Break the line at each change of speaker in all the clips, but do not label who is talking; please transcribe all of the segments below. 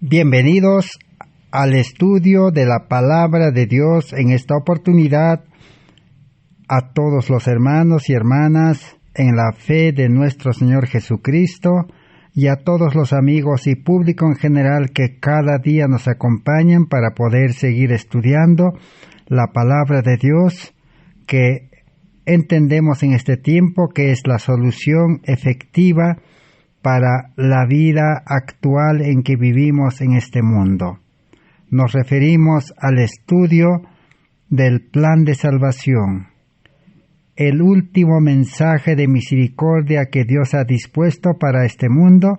Bienvenidos al estudio de la Palabra de Dios. En esta oportunidad, a todos los hermanos y hermanas en la fe de nuestro Señor Jesucristo y a todos los amigos y público en general que cada día nos acompañan para poder seguir estudiando la Palabra de Dios, que entendemos en este tiempo que es la solución efectiva para la vida actual en que vivimos en este mundo. Nos referimos al estudio del plan de salvación, el último mensaje de misericordia que Dios ha dispuesto para este mundo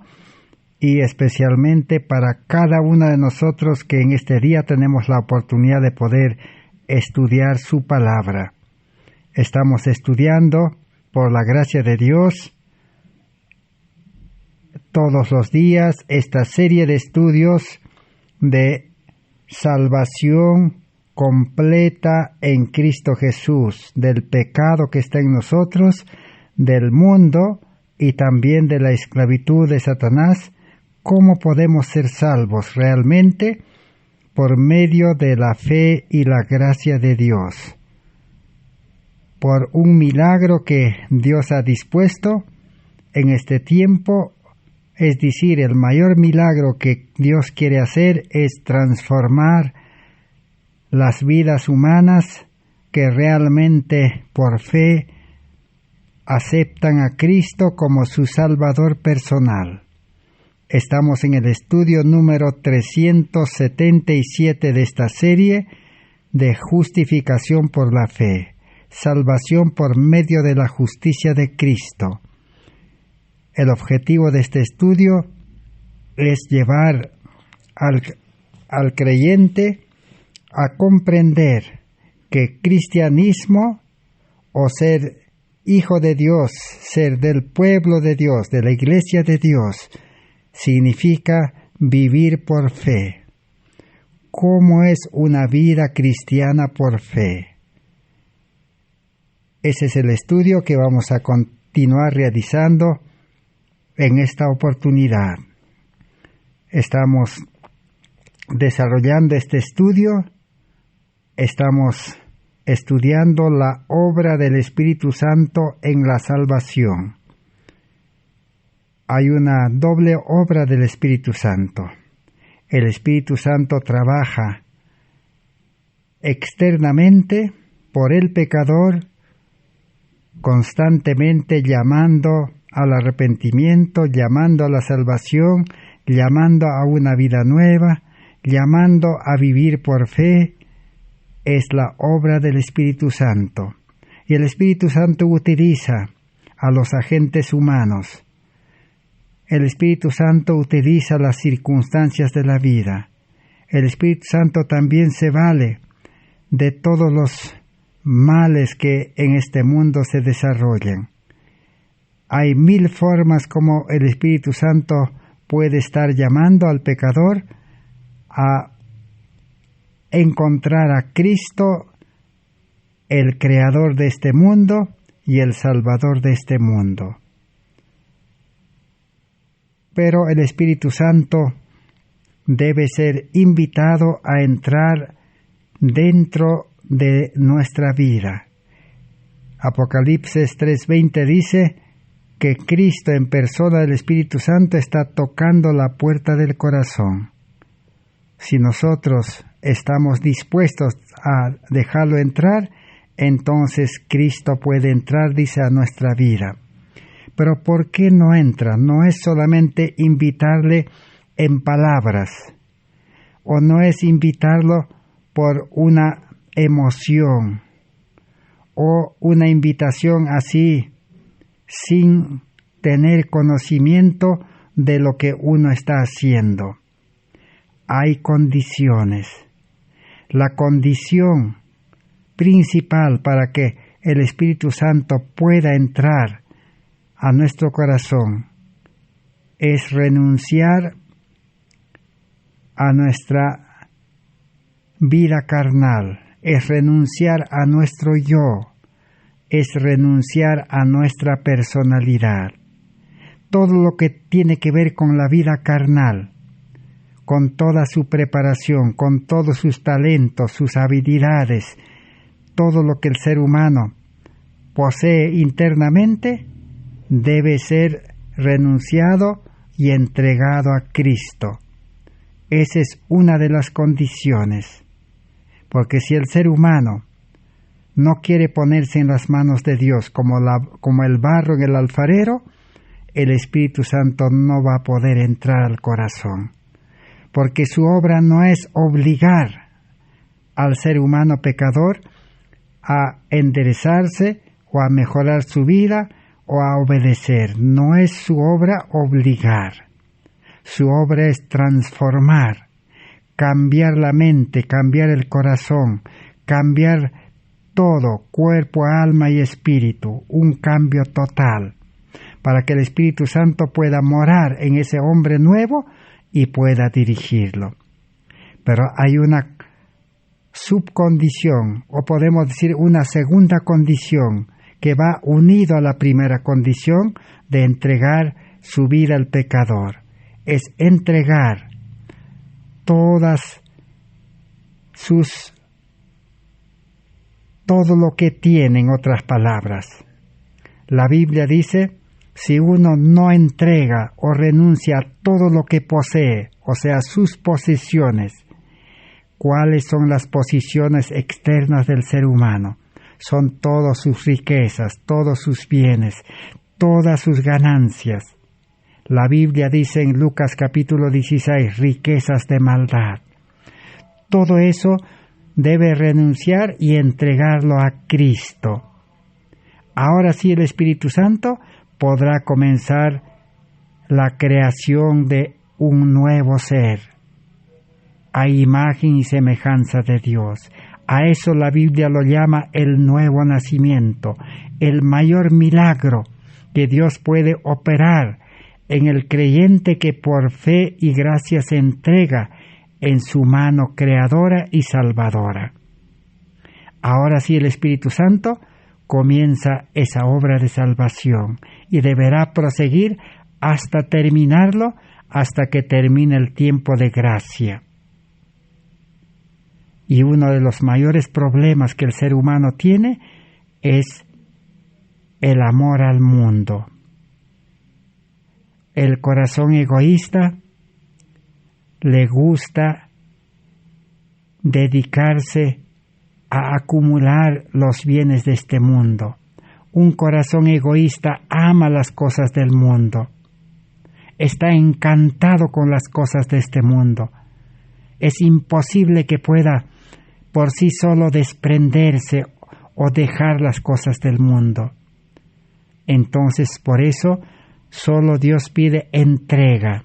y especialmente para cada uno de nosotros que en este día tenemos la oportunidad de poder estudiar su palabra. Estamos estudiando, por la gracia de Dios, todos los días esta serie de estudios de salvación completa en Cristo Jesús, del pecado que está en nosotros, del mundo y también de la esclavitud de Satanás. ¿Cómo podemos ser salvos realmente? Por medio de la fe y la gracia de Dios. Por un milagro que Dios ha dispuesto en este tiempo. Es decir, el mayor milagro que Dios quiere hacer es transformar las vidas humanas que realmente por fe aceptan a Cristo como su Salvador personal. Estamos en el estudio número 377 de esta serie de justificación por la fe, salvación por medio de la justicia de Cristo. El objetivo de este estudio es llevar al creyente a comprender que cristianismo o ser hijo de Dios, ser del pueblo de Dios, de la iglesia de Dios, significa vivir por fe. ¿Cómo es una vida cristiana por fe? Ese es el estudio que vamos a continuar realizando en esta oportunidad. Estamos desarrollando este estudio, estamos estudiando la obra del Espíritu Santo en la salvación. Hay una doble obra del Espíritu Santo. El Espíritu Santo trabaja externamente por el pecador, constantemente llamando al arrepentimiento, llamando a la salvación, llamando a una vida nueva, llamando a vivir por fe. Es la obra del Espíritu Santo. Y el Espíritu Santo utiliza a los agentes humanos. El Espíritu Santo utiliza las circunstancias de la vida. El Espíritu Santo también se vale de todos los males que en este mundo se desarrollan. Hay 1000 formas como el Espíritu Santo puede estar llamando al pecador a encontrar a Cristo, el Creador de este mundo y el Salvador de este mundo. Pero el Espíritu Santo debe ser invitado a entrar dentro de nuestra vida. Apocalipsis 3:20 dice que Cristo en persona del Espíritu Santo está tocando la puerta del corazón. Si nosotros estamos dispuestos a dejarlo entrar, entonces Cristo puede entrar, dice, a nuestra vida. Pero ¿por qué no entra? No es solamente invitarle en palabras, o no es invitarlo por una emoción, o una invitación así, sin tener conocimiento de lo que uno está haciendo. Hay condiciones. La condición principal para que el Espíritu Santo pueda entrar a nuestro corazón es renunciar a nuestra vida carnal, es renunciar a nuestro yo, es renunciar a nuestra personalidad. Todo lo que tiene que ver con la vida carnal, con toda su preparación, con todos sus talentos, sus habilidades, todo lo que el ser humano posee internamente, debe ser renunciado y entregado a Cristo. Esa es una de las condiciones, porque si el ser humano no quiere ponerse en las manos de Dios como el barro en el alfarero, el Espíritu Santo no va a poder entrar al corazón, porque su obra no es obligar al ser humano pecador a enderezarse o a mejorar su vida o a obedecer. No es su obra obligar. Su obra es transformar, cambiar la mente, cambiar el corazón, cambiar todo, cuerpo, alma y espíritu, un cambio total, para que el Espíritu Santo pueda morar en ese hombre nuevo y pueda dirigirlo. Pero hay una subcondición, o podemos decir una segunda condición, que va unido a la primera condición de entregar su vida al pecador. Es entregar todo lo que tiene, en otras palabras. La Biblia dice, si uno no entrega o renuncia a todo lo que posee, o sea, sus posesiones, ¿cuáles son las posiciones externas del ser humano? Son todas sus riquezas, todos sus bienes, todas sus ganancias. La Biblia dice en Lucas capítulo 16, riquezas de maldad. Todo eso debe renunciar y entregarlo a Cristo. Ahora sí el Espíritu Santo podrá comenzar la creación de un nuevo ser, a imagen y semejanza de Dios. A eso la Biblia lo llama el nuevo nacimiento, el mayor milagro que Dios puede operar en el creyente que por fe y gracia se entrega en su mano creadora y salvadora. Ahora sí el Espíritu Santo comienza esa obra de salvación y deberá proseguir hasta terminarlo, hasta que termine el tiempo de gracia. Y uno de los mayores problemas que el ser humano tiene es el amor al mundo. El corazón egoísta le gusta dedicarse a acumular los bienes de este mundo. Un corazón egoísta ama las cosas del mundo. Está encantado con las cosas de este mundo. Es imposible que pueda por sí solo desprenderse o dejar las cosas del mundo. Entonces, por eso, solo Dios pide entrega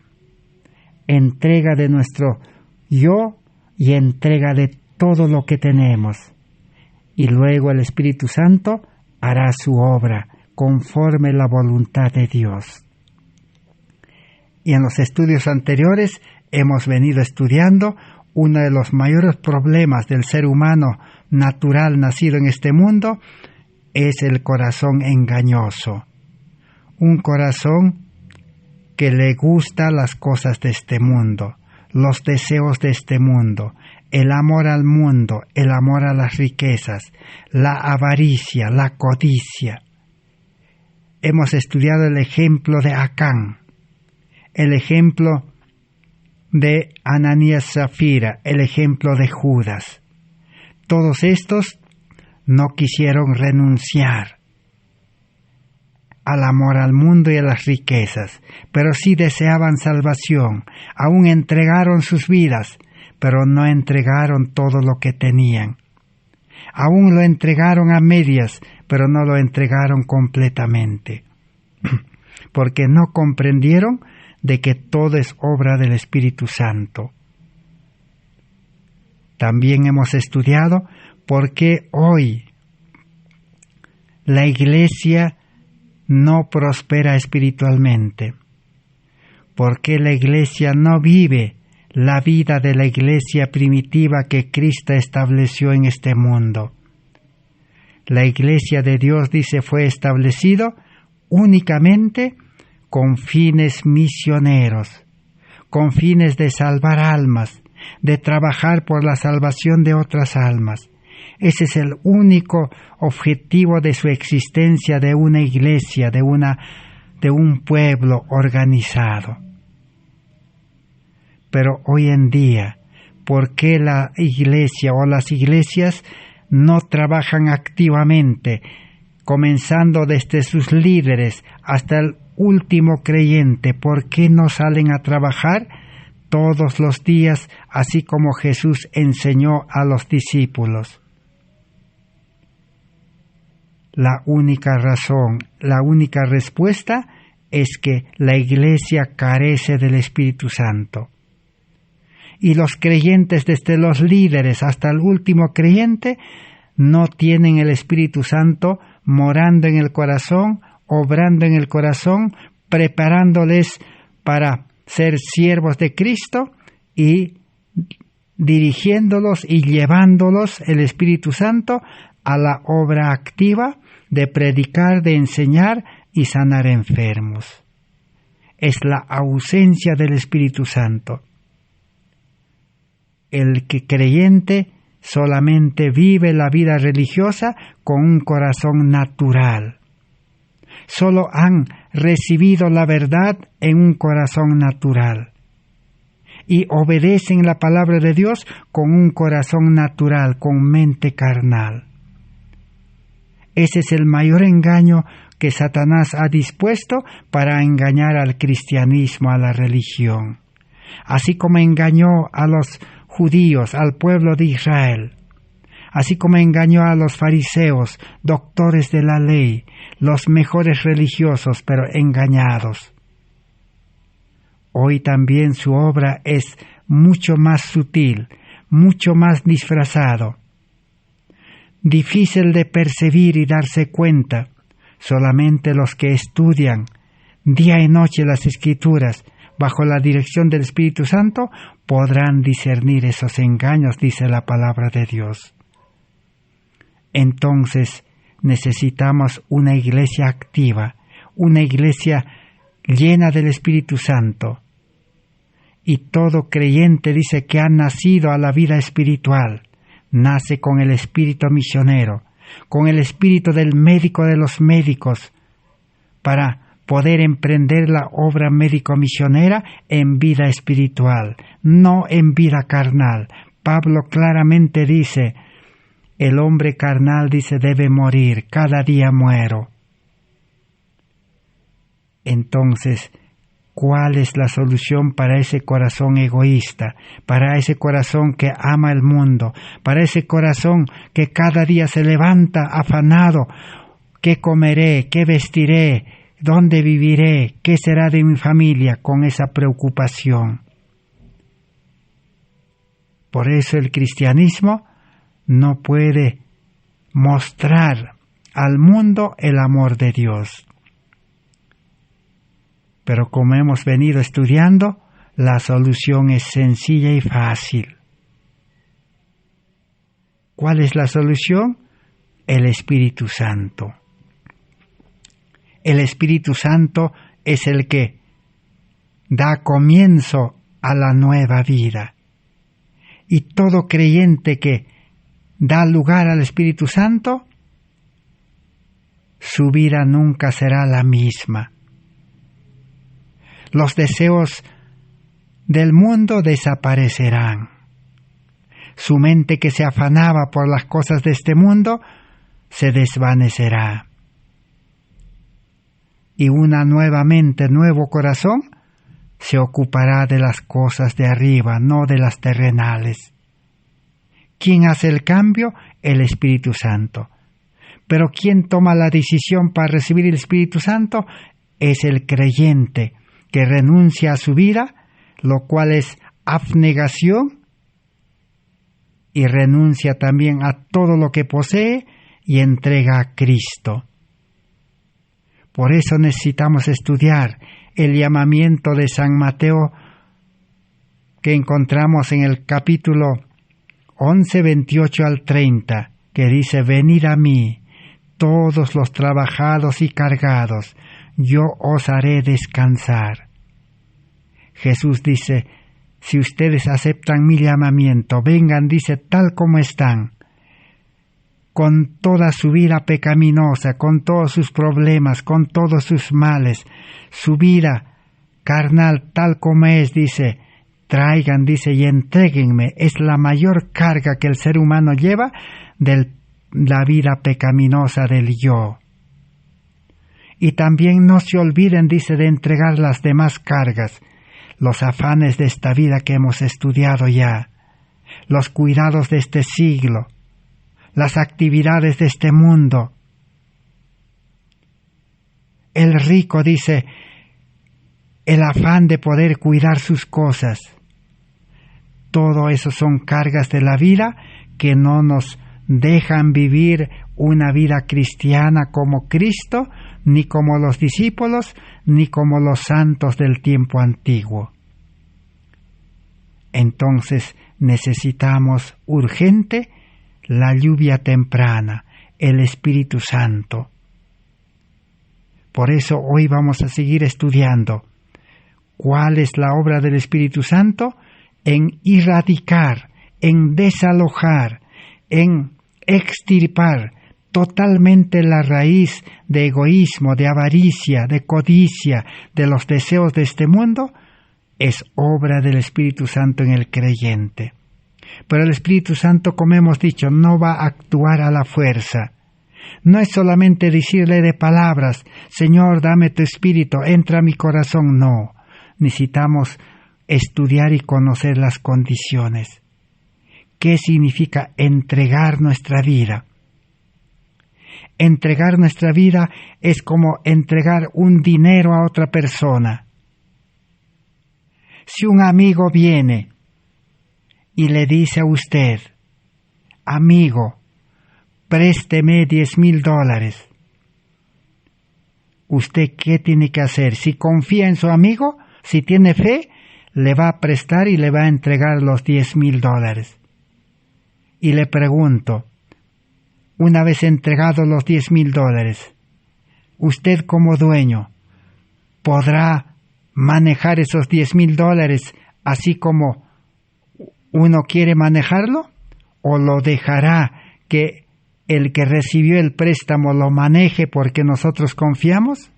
de nuestro yo y entrega de todo lo que tenemos. Y luego el Espíritu Santo hará su obra conforme la voluntad de Dios. Y en los estudios anteriores hemos venido estudiando uno de los mayores problemas del ser humano natural nacido en este mundo, es el corazón engañoso. Un corazón que le gusta las cosas de este mundo, los deseos de este mundo, el amor al mundo, el amor a las riquezas, la avaricia, la codicia. Hemos estudiado el ejemplo de Acán, el ejemplo de Ananías Zafira, el ejemplo de Judas. Todos estos no quisieron renunciar al amor al mundo y a las riquezas, pero sí deseaban salvación. Aún entregaron sus vidas, pero no entregaron todo lo que tenían. Aún lo entregaron a medias, pero no lo entregaron completamente, porque no comprendieron de que todo es obra del Espíritu Santo. También hemos estudiado por qué hoy la Iglesia no prospera espiritualmente, por qué la Iglesia no vive la vida de la Iglesia primitiva que Cristo estableció en este mundo. La Iglesia de Dios, dice, fue establecido únicamente con fines misioneros, con fines de salvar almas, de trabajar por la salvación de otras almas. Ese es el único objetivo de su existencia, de una iglesia, de un pueblo organizado. Pero hoy en día, ¿por qué la iglesia o las iglesias no trabajan activamente, comenzando desde sus líderes hasta el último creyente? ¿Por qué no salen a trabajar todos los días, así como Jesús enseñó a los discípulos? La única razón, la única respuesta es que la iglesia carece del Espíritu Santo. Y los creyentes, desde los líderes hasta el último creyente, no tienen el Espíritu Santo morando en el corazón, obrando en el corazón, preparándoles para ser siervos de Cristo y dirigiéndolos y llevándolos el Espíritu Santo a la obra activa de predicar, de enseñar y sanar enfermos. Es la ausencia del Espíritu Santo. El creyente solamente vive la vida religiosa con un corazón natural. Solo han recibido la verdad en un corazón natural y obedecen la palabra de Dios con un corazón natural, con mente carnal. Ese es el mayor engaño que Satanás ha dispuesto para engañar al cristianismo, a la religión. Así como engañó a los judíos, al pueblo de Israel, así como engañó a los fariseos, doctores de la ley, los mejores religiosos, pero engañados. Hoy también su obra es mucho más sutil, mucho más disfrazado, difícil de percibir y darse cuenta. Solamente los que estudian día y noche las Escrituras bajo la dirección del Espíritu Santo podrán discernir esos engaños, dice la palabra de Dios. Entonces necesitamos una iglesia activa, una iglesia llena del Espíritu Santo. Y todo creyente dice que ha nacido a la vida espiritual, nace con el espíritu misionero, con el espíritu del médico de los médicos, para poder emprender la obra médico-misionera en vida espiritual, no en vida carnal. Pablo claramente dice, el hombre carnal, dice, debe morir, cada día muero. Entonces, ¿cuál es la solución para ese corazón egoísta, para ese corazón que ama el mundo, para ese corazón que cada día se levanta afanado? ¿Qué comeré? ¿Qué vestiré? ¿Dónde viviré? ¿Qué será de mi familia? Con esa preocupación. Por eso el cristianismo no puede mostrar al mundo el amor de Dios. Pero como hemos venido estudiando, la solución es sencilla y fácil. ¿Cuál es la solución? El Espíritu Santo. El Espíritu Santo es el que da comienzo a la nueva vida. Y todo creyente que da lugar al Espíritu Santo, su vida nunca será la misma. Los deseos del mundo desaparecerán. Su mente que se afanaba por las cosas de este mundo se desvanecerá. Y nuevo corazón se ocupará de las cosas de arriba, no de las terrenales. ¿Quién hace el cambio? El Espíritu Santo. Pero ¿quién toma la decisión para recibir el Espíritu Santo? Es el creyente que renuncia a su vida, lo cual es abnegación, y renuncia también a todo lo que posee y entrega a Cristo. Por eso necesitamos estudiar el llamamiento de San Mateo que encontramos en el capítulo 11, 28 al 30, que dice: venid a mí, todos los trabajados y cargados, yo os haré descansar. Jesús dice, si ustedes aceptan mi llamamiento, vengan, dice, tal como están, con toda su vida pecaminosa, con todos sus problemas, con todos sus males, su vida carnal tal como es, dice, traigan, dice, y entréguenme. Es la mayor carga que el ser humano lleva de la vida pecaminosa del yo. Y también no se olviden, dice, de entregar las demás cargas, los afanes de esta vida que hemos estudiado ya, los cuidados de este siglo, las actividades de este mundo. El rico, dice, el afán de poder cuidar sus cosas. Todo eso son cargas de la vida que no nos dejan vivir una vida cristiana como Cristo, ni como los discípulos, ni como los santos del tiempo antiguo. Entonces necesitamos urgente la lluvia temprana, el Espíritu Santo. Por eso hoy vamos a seguir estudiando cuál es la obra del Espíritu Santo en erradicar, en desalojar, en extirpar totalmente la raíz de egoísmo, de avaricia, de codicia, de los deseos de este mundo. Es obra del Espíritu Santo en el creyente. Pero el Espíritu Santo, como hemos dicho, no va a actuar a la fuerza. No es solamente decirle de palabras, Señor, dame tu Espíritu, entra a mi corazón. No, necesitamos estudiar y conocer las condiciones. ¿Qué significa entregar nuestra vida? Entregar nuestra vida es como entregar un dinero a otra persona. Si un amigo viene y le dice a usted, amigo, présteme $10,000. ¿Usted qué tiene que hacer? Si confía en su amigo, si tiene fe, le va a prestar y le va a entregar los $10,000. Y le pregunto, una vez entregados los $10,000, usted como dueño, ¿podrá manejar esos $10,000 así como uno quiere manejarlo? ¿O lo dejará que el que recibió el préstamo lo maneje porque nosotros confiamos?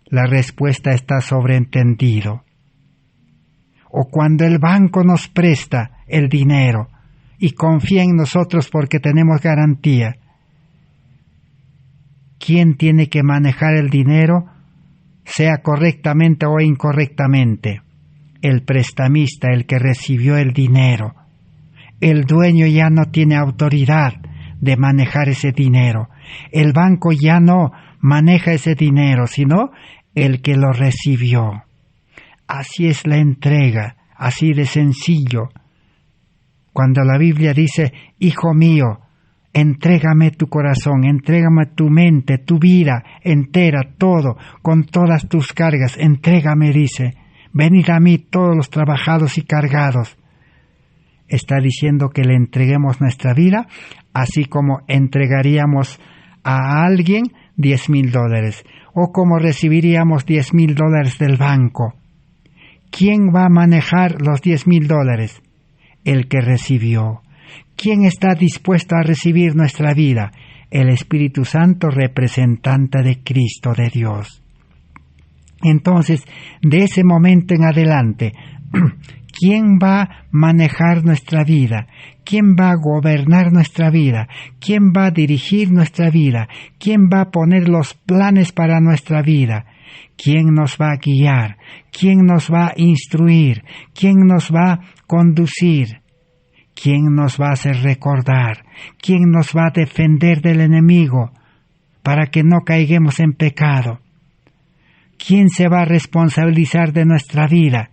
La respuesta está sobreentendido. O cuando el banco nos presta el dinero y confía en nosotros porque tenemos garantía, ¿quién tiene que manejar el dinero, sea correctamente o incorrectamente? El prestamista, el que recibió el dinero. El dueño ya no tiene autoridad de manejar ese dinero. El banco ya no maneja ese dinero, sino el que lo recibió. Así es la entrega, así de sencillo. Cuando la Biblia dice, hijo mío, entrégame tu corazón, entrégame tu mente, tu vida entera, todo, con todas tus cargas, entrégame, dice, venid a mí todos los trabajados y cargados. Está diciendo que le entreguemos nuestra vida, así como entregaríamos a alguien $10,000, o como recibiríamos $10,000 del banco. ¿Quién va a manejar los $10,000? El que recibió. ¿Quién está dispuesto a recibir nuestra vida? El Espíritu Santo, representante de Cristo, de Dios. Entonces, de ese momento en adelante, ¿quién va a manejar nuestra vida? ¿Quién va a gobernar nuestra vida? ¿Quién va a dirigir nuestra vida? ¿Quién va a poner los planes para nuestra vida? ¿Quién nos va a guiar? ¿Quién nos va a instruir? ¿Quién nos va a conducir? ¿Quién nos va a hacer recordar? ¿Quién nos va a defender del enemigo para que no caigamos en pecado? ¿Quién se va a responsabilizar de nuestra vida?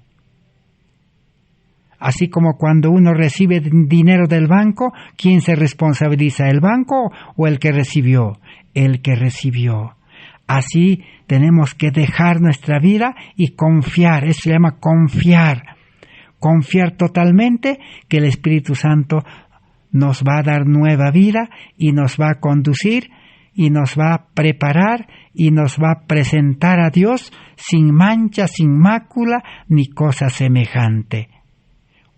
Así como cuando uno recibe dinero del banco, ¿quién se responsabiliza? ¿El banco o el que recibió? El que recibió. Así tenemos que dejar nuestra vida y confiar. Eso se llama confiar. Confiar totalmente que el Espíritu Santo nos va a dar nueva vida y nos va a conducir y nos va a preparar y nos va a presentar a Dios sin mancha, sin mácula ni cosa semejante.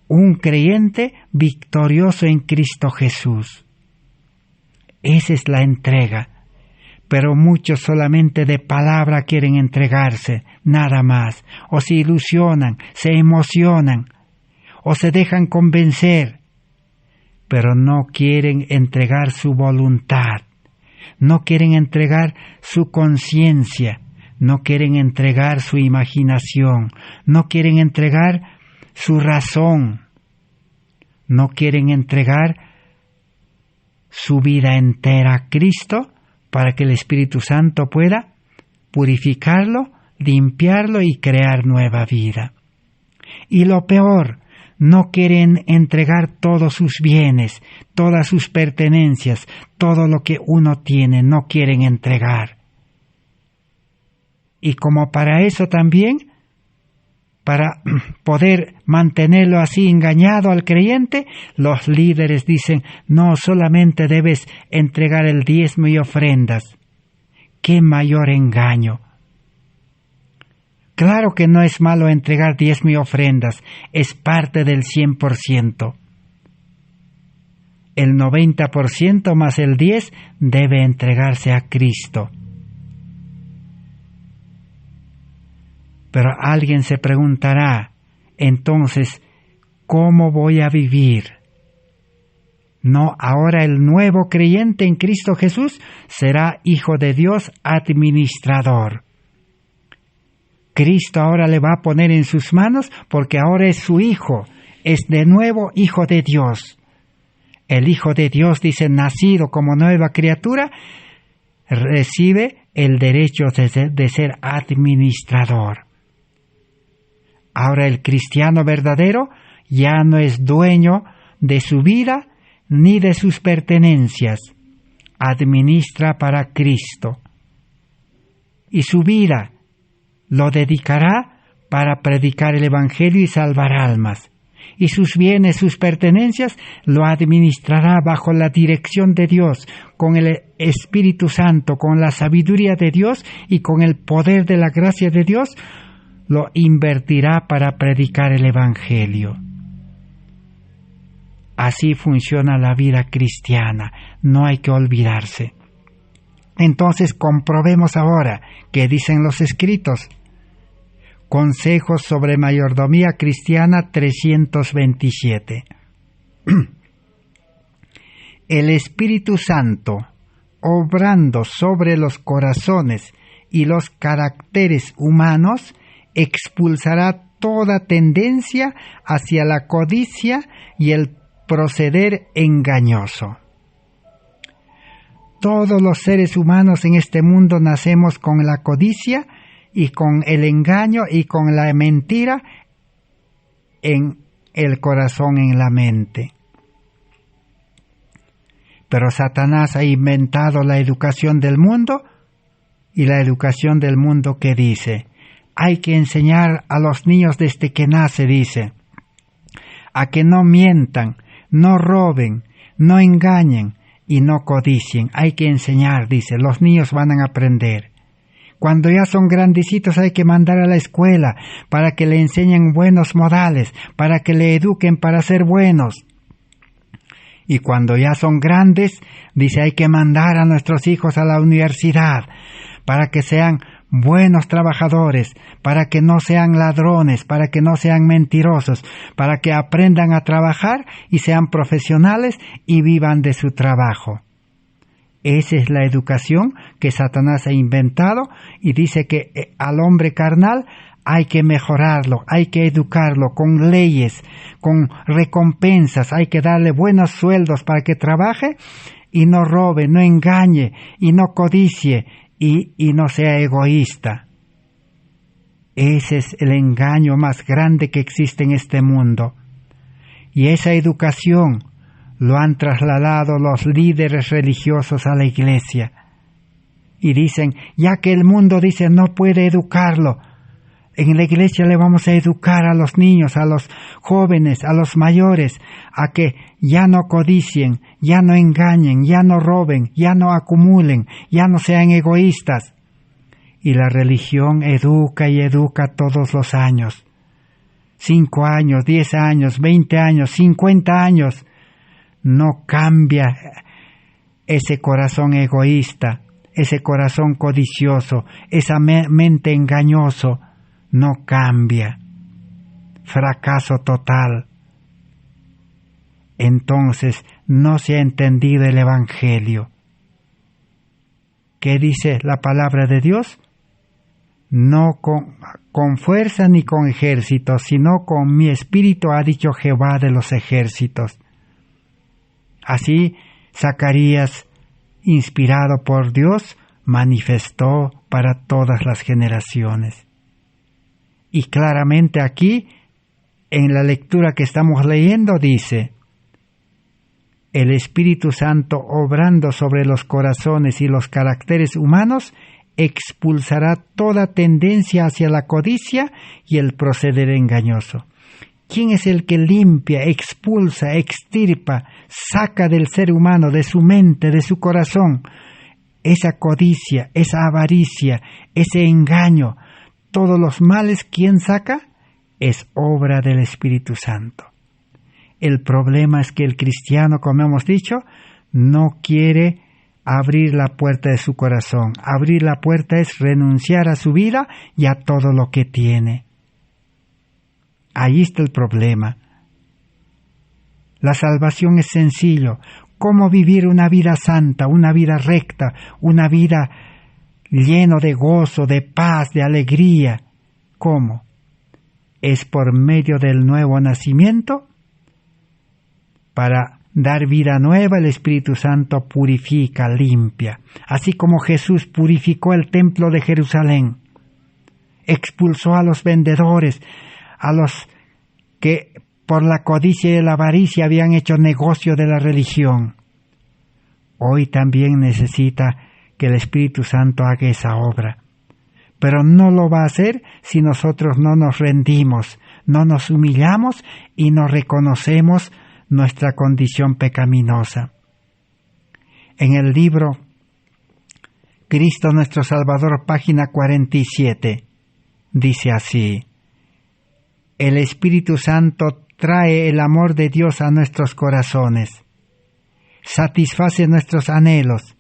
Un creyente victorioso en Cristo Jesús. Esa es la entrega. Pero muchos solamente de palabra quieren entregarse, nada más. O se ilusionan, se emocionan, o se dejan convencer, pero no quieren entregar su voluntad, no quieren entregar su conciencia, no quieren entregar su imaginación, no quieren entregar su razón, no quieren entregar su vida entera a Cristo para que el Espíritu Santo pueda purificarlo, limpiarlo y crear nueva vida. Y lo peor, no quieren entregar todos sus bienes, todas sus pertenencias, todo lo que uno tiene, no quieren entregar. Y como para eso también, para poder mantenerlo así engañado al creyente, los líderes dicen, no, solamente debes entregar el diezmo y ofrendas. ¡Qué mayor engaño! Claro que no es malo entregar diezmo y ofrendas, es parte del 100%. El 90% más el 10% debe entregarse a Cristo. Pero alguien se preguntará, entonces, ¿cómo voy a vivir? No, ahora el nuevo creyente en Cristo Jesús será hijo de Dios administrador. Cristo ahora le va a poner en sus manos porque ahora es su hijo, es de nuevo hijo de Dios. El hijo de Dios, dice, nacido como nueva criatura, recibe el derecho de ser administrador. Ahora el cristiano verdadero ya no es dueño de su vida ni de sus pertenencias. Administra para Cristo. Y su vida lo dedicará para predicar el Evangelio y salvar almas. Y sus bienes, sus pertenencias, lo administrará bajo la dirección de Dios, con el Espíritu Santo, con la sabiduría de Dios y con el poder de la gracia de Dios, lo invertirá para predicar el Evangelio. Así funciona la vida cristiana, no hay que olvidarse. Entonces comprobemos ahora qué dicen los escritos. Consejos sobre mayordomía cristiana 327. El Espíritu Santo, obrando sobre los corazones y los caracteres humanos, expulsará toda tendencia hacia la codicia y el proceder engañoso. Todos los seres humanos en este mundo nacemos con la codicia y con el engaño y con la mentira en el corazón, en la mente. Pero Satanás ha inventado la educación del mundo, y la educación del mundo que dice, hay que enseñar a los niños desde que nace, dice, a que no mientan, no roben, no engañen y no codicien. Hay que enseñar, dice, los niños van a aprender. Cuando ya son grandecitos hay que mandar a la escuela para que le enseñen buenos modales, para que le eduquen para ser buenos. Y cuando ya son grandes, dice, hay que mandar a nuestros hijos a la universidad para que sean buenos trabajadores, para que no sean ladrones, para que no sean mentirosos, para que aprendan a trabajar y sean profesionales y vivan de su trabajo. Esa es la educación que Satanás ha inventado y dice que al hombre carnal hay que mejorarlo, hay que educarlo con leyes, con recompensas, hay que darle buenos sueldos para que trabaje y no robe, no engañe y no codicie y no sea egoísta. Ese es el engaño más grande que existe en este mundo. Y esa educación lo han trasladado los líderes religiosos a la iglesia. Y dicen, ya que el mundo dice no puede educarlo, En la iglesia le vamos a educar a los niños, a los jóvenes, a los mayores, a que ya no codicien, ya no engañen, ya no roben, ya no acumulen, ya no sean egoístas. Y la religión educa y educa todos los años. 5 años, 10 años, 20 años, 50 años. No cambia ese corazón egoísta, ese corazón codicioso, esa mente engañoso. No cambia. Fracaso total. Entonces no se ha entendido el Evangelio. ¿Qué dice la palabra de Dios? No con fuerza ni con ejércitos, sino con mi espíritu, ha dicho Jehová de los ejércitos. Así Zacarías, inspirado por Dios, manifestó para todas las generaciones. Y claramente aquí, en la lectura que estamos leyendo, dice: el Espíritu Santo, obrando sobre los corazones y los caracteres humanos, expulsará toda tendencia hacia la codicia y el proceder engañoso. ¿Quién es el que limpia, expulsa, extirpa, saca del ser humano, de su mente, de su corazón, esa codicia, esa avaricia, ese engaño? Todos los males, ¿quién saca? Es obra del Espíritu Santo. El problema es que el cristiano, como hemos dicho, no quiere abrir la puerta de su corazón. Abrir la puerta es renunciar a su vida y a todo lo que tiene. Ahí está el problema. La salvación es sencillo. ¿Cómo vivir una vida santa, una vida recta, una vida lleno de gozo, de paz, de alegría? ¿Cómo? Es por medio del nuevo nacimiento. Para dar vida nueva, el Espíritu Santo purifica, limpia. Así como Jesús purificó el templo de Jerusalén, expulsó a los vendedores, a los que por la codicia y la avaricia habían hecho negocio de la religión. Hoy también necesita que el Espíritu Santo haga esa obra. Pero no lo va a hacer si nosotros no nos rendimos, no nos humillamos y no reconocemos nuestra condición pecaminosa. En el libro Cristo nuestro Salvador, página 47, dice así: el Espíritu Santo trae el amor de Dios a nuestros corazones, satisface nuestros anhelos,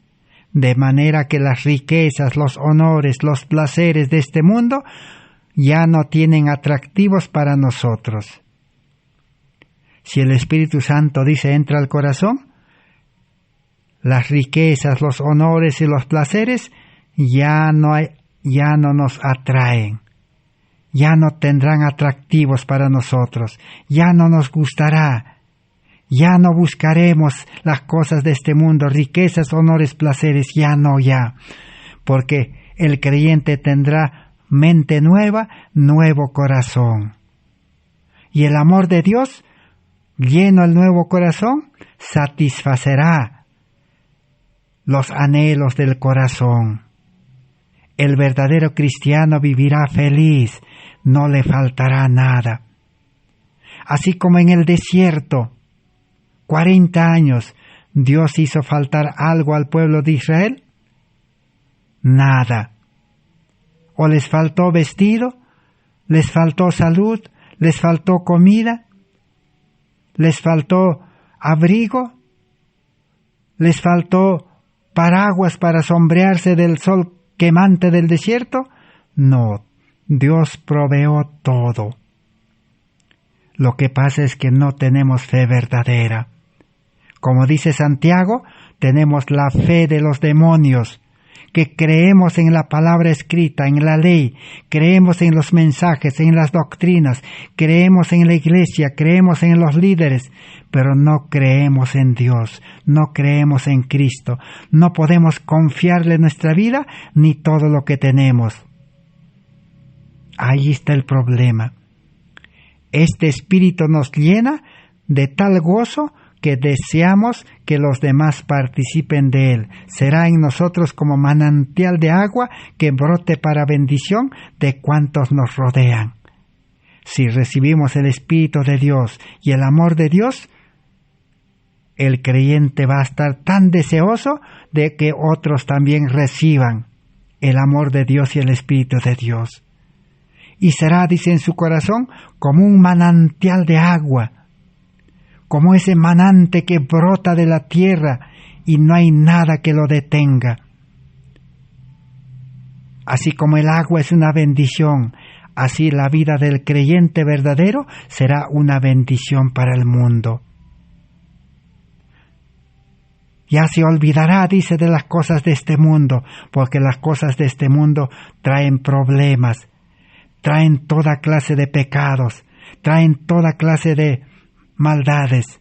de manera que las riquezas, los honores, los placeres de este mundo ya no tienen atractivos para nosotros. Si el Espíritu Santo, dice, entra al corazón, las riquezas, los honores y los placeres ya no nos atraen, ya no tendrán atractivos para nosotros, ya no nos gustará. Ya no buscaremos las cosas de este mundo, riquezas, honores, placeres, ya, porque el creyente tendrá mente nueva, nuevo corazón. Y el amor de Dios, lleno el nuevo corazón, satisfacerá los anhelos del corazón. El verdadero cristiano vivirá feliz, no le faltará nada. Así como en el desierto, 40 años, ¿Dios hizo faltar algo al pueblo de Israel? Nada. ¿O les faltó vestido? ¿Les faltó salud? ¿Les faltó comida? ¿Les faltó abrigo? ¿Les faltó paraguas para sombrearse del sol quemante del desierto? No, Dios proveó todo. Lo que pasa es que no tenemos fe verdadera. Como dice Santiago, tenemos la fe de los demonios, que creemos en la palabra escrita, en la ley, creemos en los mensajes, en las doctrinas, creemos en la iglesia, creemos en los líderes, pero no creemos en Dios, no creemos en Cristo, no podemos confiarle nuestra vida ni todo lo que tenemos. Ahí está el problema. Este espíritu nos llena de tal gozo que deseamos que los demás participen de él. Será en nosotros como manantial de agua que brote para bendición de cuantos nos rodean. Si recibimos el Espíritu de Dios y el amor de Dios, el creyente va a estar tan deseoso de que otros también reciban el amor de Dios y el Espíritu de Dios. Y será, dice en su corazón, como un manantial de agua, como ese manante que brota de la tierra y no hay nada que lo detenga. Así como el agua es una bendición, así la vida del creyente verdadero será una bendición para el mundo. Ya se olvidará, dice, de las cosas de este mundo, porque las cosas de este mundo traen problemas, traen toda clase de pecados, traen toda clase de maldades.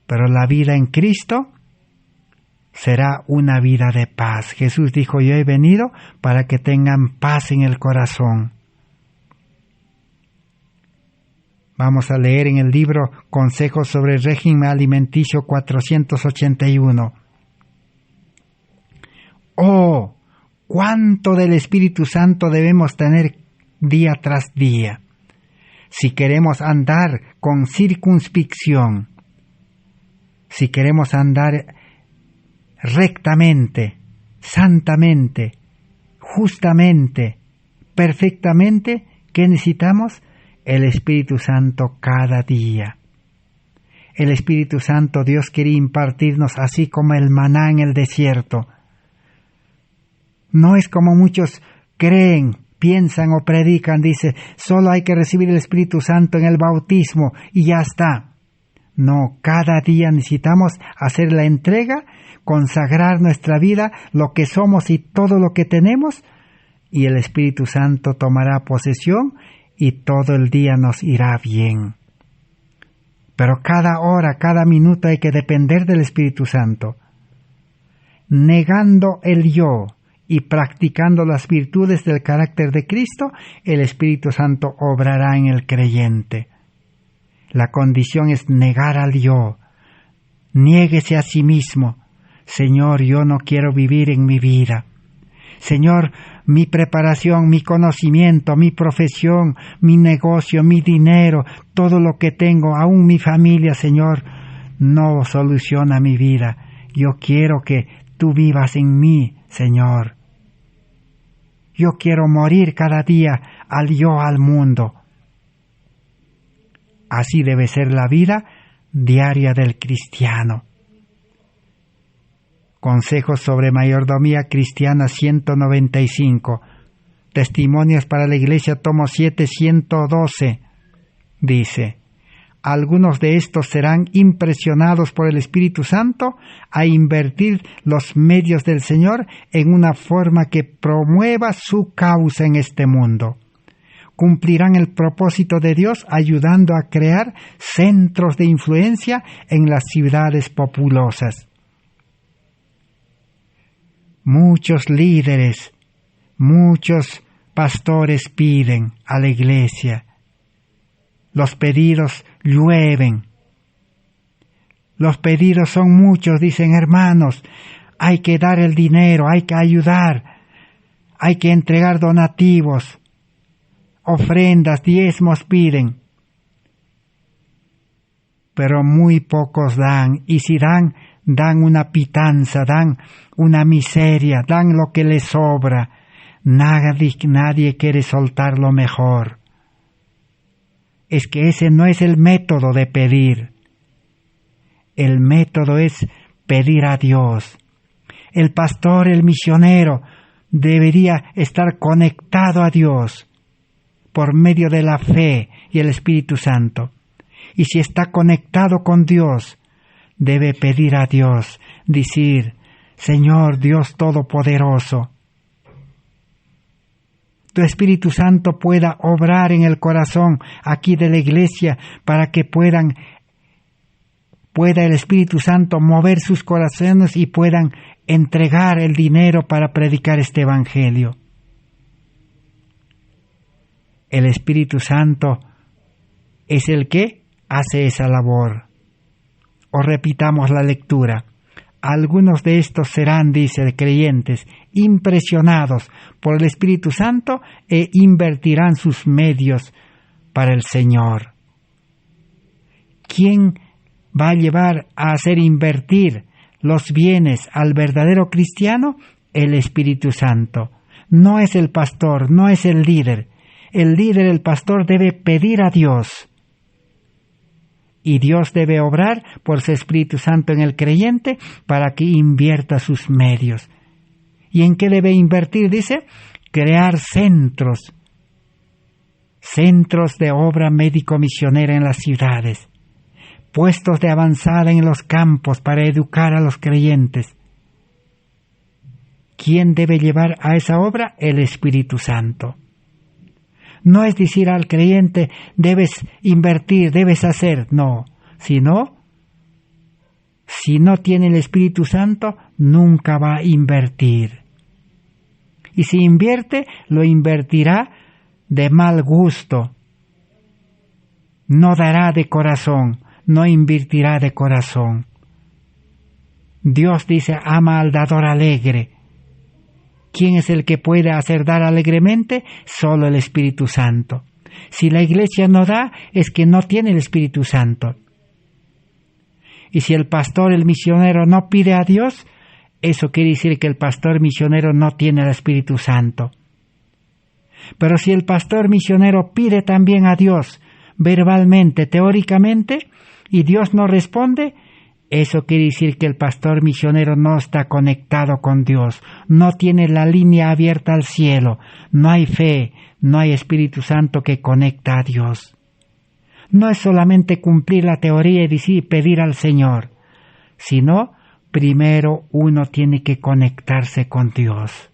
Pero la vida en Cristo será una vida de paz. Jesús dijo: yo he venido para que tengan paz en el corazón. Vamos a leer en el libro Consejos sobre el régimen alimenticio 481. ¡Oh! ¿Cuánto del Espíritu Santo debemos tener día tras día? Si queremos andar con circunspección, si queremos andar rectamente, santamente, justamente, perfectamente, ¿qué necesitamos? El Espíritu Santo cada día. El Espíritu Santo Dios quiere impartirnos así como el maná en el desierto. No es como muchos creen, piensan o predican, dice, solo hay que recibir el Espíritu Santo en el bautismo y ya está. No, cada día necesitamos hacer la entrega, consagrar nuestra vida, lo que somos y todo lo que tenemos, y el Espíritu Santo tomará posesión y todo el día nos irá bien. Pero cada hora, cada minuto hay que depender del Espíritu Santo. Negando el yo y practicando las virtudes del carácter de Cristo, el Espíritu Santo obrará en el creyente. La condición es negar al yo. Niéguese a sí mismo. Señor, yo no quiero vivir en mi vida. Señor, mi preparación, mi conocimiento, mi profesión, mi negocio, mi dinero, todo lo que tengo, aún mi familia, Señor, no soluciona mi vida. Yo quiero que tú vivas en mí, Señor. Yo quiero morir cada día al yo, al mundo. Así debe ser la vida diaria del cristiano. Consejos sobre mayordomía cristiana 195. Testimonios para la Iglesia, tomo 7, 112. Dice: algunos de estos serán impresionados por el Espíritu Santo a invertir los medios del Señor en una forma que promueva su causa en este mundo. Cumplirán el propósito de Dios ayudando a crear centros de influencia en las ciudades populosas. Muchos líderes, muchos pastores piden a la iglesia. Los pedidos llueven. Los pedidos son muchos, dicen: hermanos, hay que dar el dinero, hay que ayudar, hay que entregar donativos, ofrendas, diezmos piden. Pero muy pocos dan, y si dan, dan una pitanza, dan una miseria, dan lo que les sobra. Nadie quiere soltar lo mejor. Es que ese no es el método de pedir. El método es pedir a Dios. El pastor, el misionero, debería estar conectado a Dios por medio de la fe y el Espíritu Santo. Y si está conectado con Dios, debe pedir a Dios, decir: Señor Dios Todopoderoso, tu Espíritu Santo pueda obrar en el corazón aquí de la iglesia para que pueda el Espíritu Santo mover sus corazones y puedan entregar el dinero para predicar este Evangelio. El Espíritu Santo es el que hace esa labor. o repitamos la lectura. Algunos de estos serán, dice, creyentes, impresionados por el Espíritu Santo e invertirán sus medios para el Señor. ¿Quién va a llevar a hacer invertir los bienes al verdadero cristiano? El Espíritu Santo. No es el pastor, no es el líder. El líder, el pastor, debe pedir a Dios. Y Dios debe obrar por su Espíritu Santo en el creyente para que invierta sus medios. ¿Y en qué debe invertir? Dice, crear centros de obra médico-misionera en las ciudades, puestos de avanzada en los campos para educar a los creyentes. ¿Quién debe llevar a esa obra? El Espíritu Santo. No es decir al creyente, debes invertir, debes hacer, no. Si no tiene el Espíritu Santo, nunca va a invertir. Y si invierte, lo invertirá de mal gusto. No dará de corazón, no invertirá de corazón. Dios dice, ama al dador alegre. ¿Quién es el que puede hacer dar alegremente? Solo el Espíritu Santo. Si la iglesia no da, es que no tiene el Espíritu Santo. Y si el pastor, el misionero, no pide a Dios, eso quiere decir que el pastor misionero no tiene el Espíritu Santo. Pero si el pastor misionero pide también a Dios, verbalmente, teóricamente, y Dios no responde, eso quiere decir que el pastor misionero no está conectado con Dios, no tiene la línea abierta al cielo, no hay fe, no hay Espíritu Santo que conecta a Dios. No es solamente cumplir la teoría y decir, pedir al Señor, sino primero uno tiene que conectarse con Dios.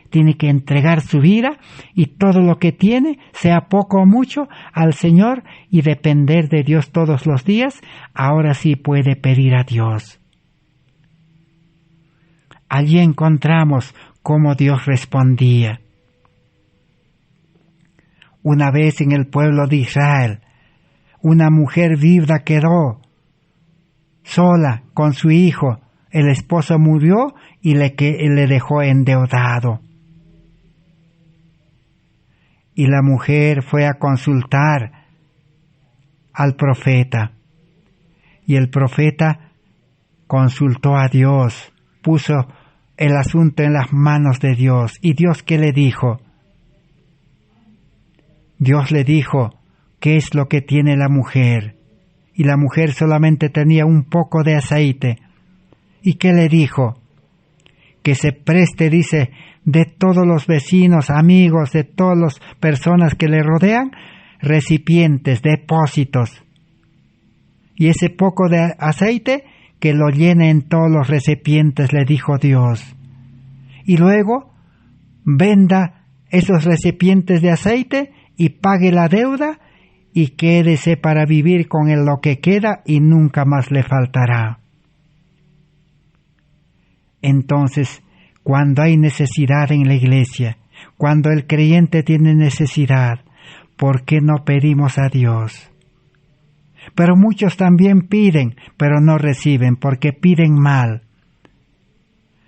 Tiene que entregar su vida y todo lo que tiene, sea poco o mucho, al Señor y depender de Dios todos los días. Ahora sí puede pedir a Dios. Allí encontramos cómo Dios respondía. Una vez en el pueblo de Israel, una mujer viuda quedó sola con su hijo. El esposo murió y le dejó endeudado. Y la mujer fue a consultar al profeta. Y el profeta consultó a Dios, puso el asunto en las manos de Dios. ¿Y Dios qué le dijo? Dios le dijo, ¿qué es lo que tiene la mujer? Y la mujer solamente tenía un poco de aceite. ¿Y qué le dijo? Que se preste, dice, de todos los vecinos, amigos, de todas las personas que le rodean, recipientes, depósitos. Y ese poco de aceite, que lo llene en todos los recipientes, le dijo Dios. Y luego, venda esos recipientes de aceite y pague la deuda y quédese para vivir con lo que queda y nunca más le faltará. Entonces, cuando hay necesidad en la iglesia, cuando el creyente tiene necesidad, ¿por qué no pedimos a Dios? Pero muchos también piden, pero no reciben, porque piden mal.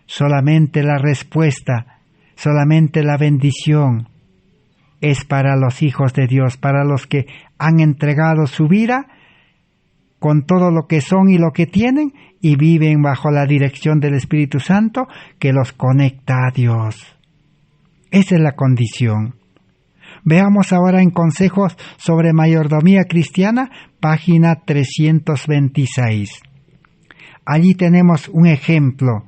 Solamente la respuesta, solamente la bendición es para los hijos de Dios, para los que han entregado su vida con todo lo que son y lo que tienen, y viven bajo la dirección del Espíritu Santo que los conecta a Dios. Esa es la condición. Veamos ahora en Consejos sobre Mayordomía Cristiana, página 326. Allí tenemos un ejemplo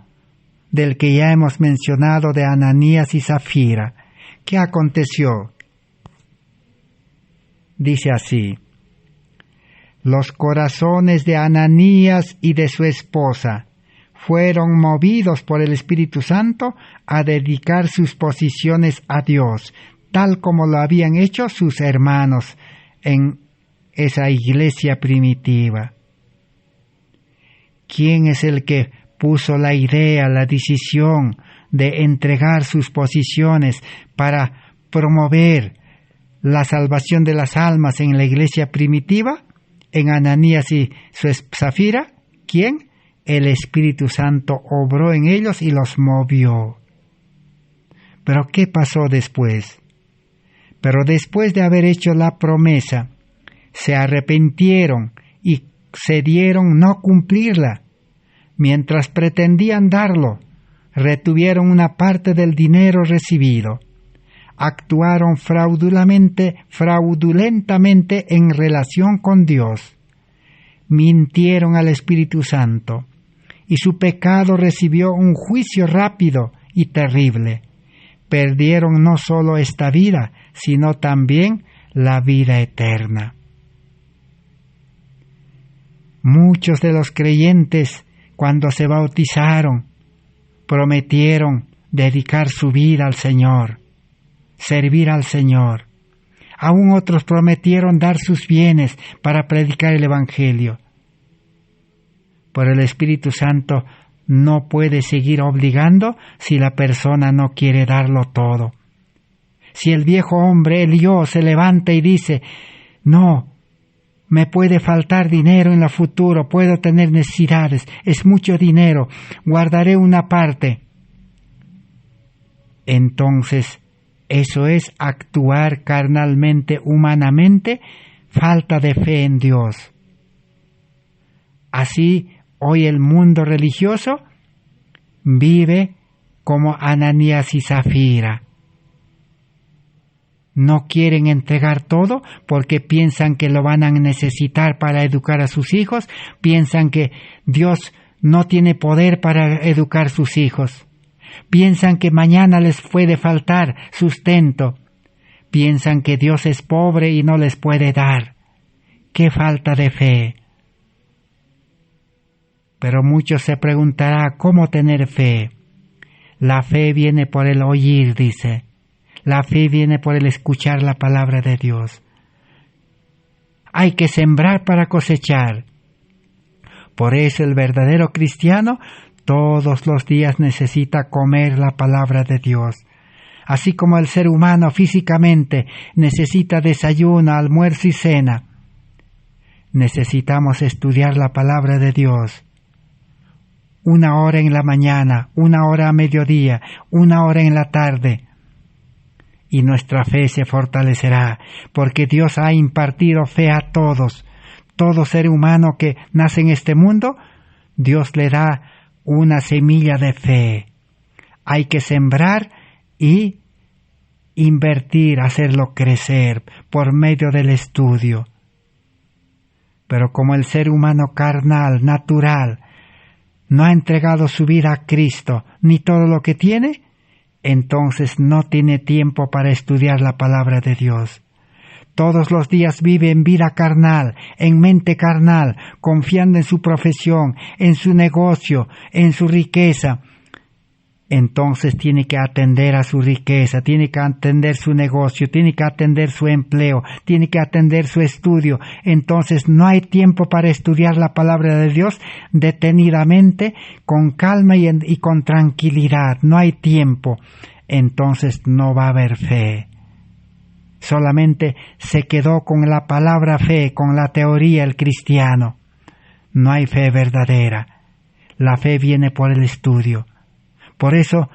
del que ya hemos mencionado de Ananías y Zafira. ¿Qué aconteció? Dice así: los corazones de Ananías y de su esposa fueron movidos por el Espíritu Santo a dedicar sus posiciones a Dios, tal como lo habían hecho sus hermanos en esa iglesia primitiva. ¿Quién es el que puso la idea, la decisión de entregar sus posiciones para promover la salvación de las almas en la iglesia primitiva, en Ananías y su Zafira? ¿quién? El Espíritu Santo obró en ellos y los movió. Pero ¿qué pasó después? Pero después de haber hecho la promesa, se arrepintieron y cedieron no cumplirla. Mientras pretendían darlo, retuvieron una parte del dinero recibido. Actuaron fraudulentamente en relación con Dios. Mintieron al Espíritu Santo, y su pecado recibió un juicio rápido y terrible. Perdieron no solo esta vida, sino también la vida eterna. Muchos de los creyentes, cuando se bautizaron, prometieron dedicar su vida al Señor, servir al Señor. Aún otros prometieron dar sus bienes para predicar el Evangelio. Pero el Espíritu Santo no puede seguir obligando si la persona no quiere darlo todo. Si el viejo hombre, el yo, se levanta y dice, no, me puede faltar dinero en el futuro, puedo tener necesidades, es mucho dinero, guardaré una parte. Entonces, eso es actuar carnalmente, humanamente, falta de fe en Dios. Así, hoy el mundo religioso vive como Ananías y Zafira. No quieren entregar todo porque piensan que lo van a necesitar para educar a sus hijos, piensan que Dios no tiene poder para educar a sus hijos, piensan que mañana les puede faltar sustento, piensan que Dios es pobre y no les puede dar. ¡Qué falta de fe! Pero muchos se preguntarán, ¿cómo tener fe? La fe viene por el oír, dice. La fe viene por el escuchar la palabra de Dios. Hay que sembrar para cosechar. Por eso el verdadero cristiano todos los días necesita comer la palabra de Dios. Así como el ser humano físicamente necesita desayuno, almuerzo y cena, necesitamos estudiar la palabra de Dios. 1 hora en la mañana, 1 hora a mediodía, 1 hora en la tarde. Y nuestra fe se fortalecerá, porque Dios ha impartido fe a todos. Todo ser humano que nace en este mundo, Dios le da una semilla de fe. Hay que sembrar y invertir, hacerlo crecer por medio del estudio. Pero como el ser humano carnal, natural, no ha entregado su vida a Cristo, ni todo lo que tiene, entonces no tiene tiempo para estudiar la palabra de Dios. Todos los días vive en vida carnal, en mente carnal, confiando en su profesión, en su negocio, en su riqueza. Entonces tiene que atender a su riqueza, tiene que atender su negocio, tiene que atender su empleo, tiene que atender su estudio. Entonces no hay tiempo para estudiar la palabra de Dios detenidamente, con calma y con tranquilidad. No hay tiempo. Entonces no va a haber fe. Solamente se quedó con la palabra fe, con la teoría el cristiano. No hay fe verdadera. La fe viene por el estudio. Por eso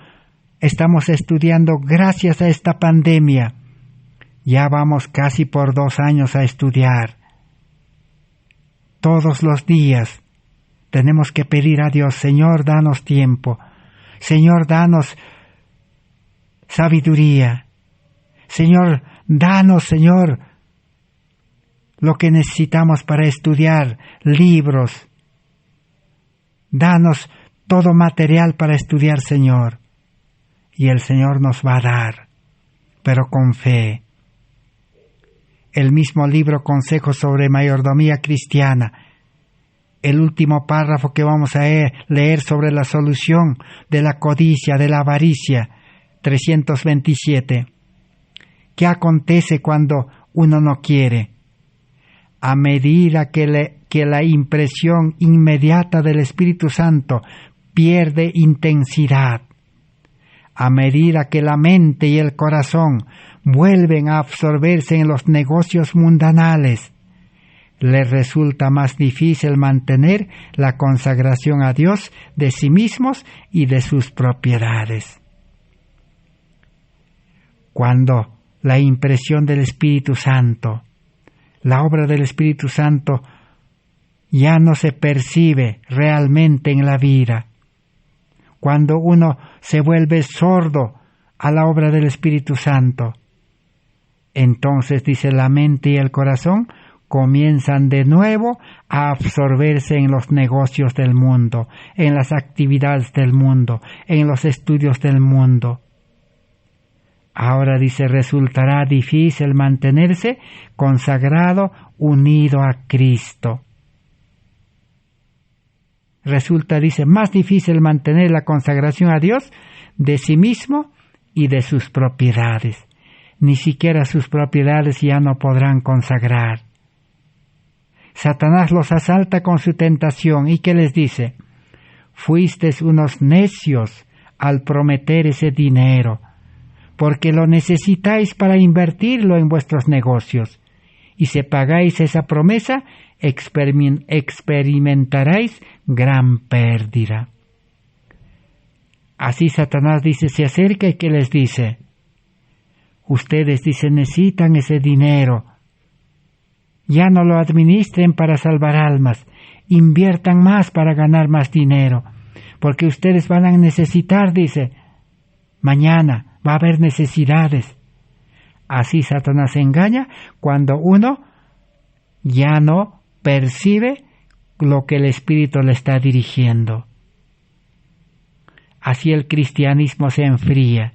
estamos estudiando gracias a esta pandemia. Ya vamos casi por 2 años a estudiar. Todos los días tenemos que pedir a Dios, Señor, danos tiempo. Señor, danos sabiduría. Señor, danos, Señor, lo que necesitamos para estudiar, libros. Danos todo material para estudiar, Señor. Y el Señor nos va a dar, pero con fe. El mismo libro Consejos sobre Mayordomía Cristiana, el último párrafo que vamos a leer sobre la solución de la codicia, de la avaricia, 327. ¿Qué acontece cuando uno no quiere? A medida que la impresión inmediata del Espíritu Santo pierde intensidad, a medida que la mente y el corazón vuelven a absorberse en los negocios mundanales, les resulta más difícil mantener la consagración a Dios de sí mismos y de sus propiedades. Cuando la impresión del Espíritu Santo, la obra del Espíritu Santo, ya no se percibe realmente en la vida, cuando uno se vuelve sordo a la obra del Espíritu Santo, entonces, dice, la mente y el corazón comienzan de nuevo a absorberse en los negocios del mundo, en las actividades del mundo, en los estudios del mundo. Ahora, dice, resultará difícil mantenerse consagrado, unido a Cristo. Resulta, dice, más difícil mantener la consagración a Dios de sí mismo y de sus propiedades. Ni siquiera sus propiedades ya no podrán consagrar. Satanás los asalta con su tentación y ¿qué les dice? Fuisteis unos necios al prometer ese dinero, porque lo necesitáis para invertirlo en vuestros negocios, y si pagáis esa promesa, experimentaréis gran pérdida. Así Satanás, dice, se acerca y ¿qué les dice? Ustedes, dice, necesitan ese dinero. Ya no lo administren para salvar almas, inviertan más para ganar más dinero, porque ustedes van a necesitar, dice, mañana va a haber necesidades. Así Satanás engaña cuando uno ya no percibe lo que el Espíritu le está dirigiendo. Así el cristianismo se enfría,